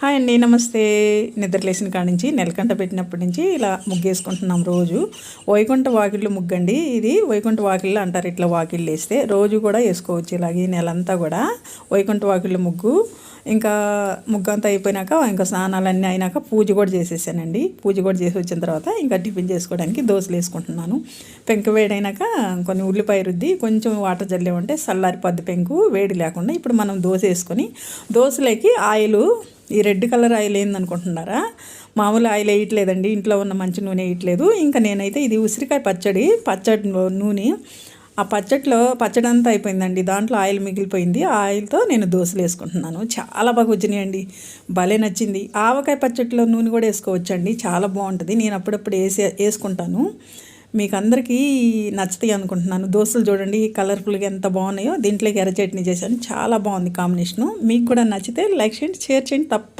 Hi అండి, నమస్తే. నిద్రలేసిన కాడ నుంచి నెలకంట పెట్టినప్పటి నుంచి ఇలా ముగ్గేసుకుంటున్నాం రోజు. వైకుంఠ వాకిళ్ళు ముగ్గండి ఇది. వైకుంఠ వాకిళ్ళు అంటారు. ఇట్లా వాకిళ్ళు వేస్తే రోజు కూడా వేసుకోవచ్చు ఇలాగే నెలంతా కూడా వైకుంఠ వాకిళ్ళు ముగ్గు. ఇంకా ముగ్గు అంతా అయిపోయినాక ఇంకా స్నానాలన్నీ అయినాక పూజ కూడా చేసేసానండి. పూజ కూడా చేసి వచ్చిన తర్వాత ఇంకా టిఫిన్ చేసుకోవడానికి దోశలు వేసుకుంటున్నాను. పెంకు వేడైనాక కొన్ని ఉల్లిపాయ రుద్ది కొంచెం వాటర్ జల్లేమంటే చల్లారిపోద్ది పెంకు వేడి లేకుండా. ఇప్పుడు మనం దోశ వేసుకొని దోశలోకి ఆయిల్, ఈ రెడ్ కలర్ ఆయిల్ ఏందనుకుంటున్నారా? మామూలు ఆయిల్ వేయట్లేదండి, ఇంట్లో ఉన్న మంచి నూనె వేయట్లేదు. ఇంకా నేనైతే ఇది ఉసిరికాయ పచ్చడిలో నూనె. ఆ పచ్చడి అంతా అయిపోయిందండి, దాంట్లో ఆయిల్ మిగిలిపోయింది. ఆ ఆయిల్తో నేను దోశలు వేసుకుంటున్నాను. చాలా బాగా వచ్చినాయండి, భలే నచ్చింది. ఆవకాయ పచ్చడిలో నూనె కూడా వేసుకోవచ్చండి, చాలా బాగుంటుంది. నేను అప్పుడప్పుడు వేసుకుంటాను. మీకు అందరికీ నచ్చుతాయి అనుకుంటున్నాను. దోశలు చూడండి కలర్ఫుల్గా ఎంత బాగున్నాయో. దీంట్లోకి ఎర్ర చట్నీ చేశాను, చాలా బాగుంది కాంబినేషను. మీకు కూడా నచ్చితే లైక్ చేయండి, షేర్ చేయండి తప్ప.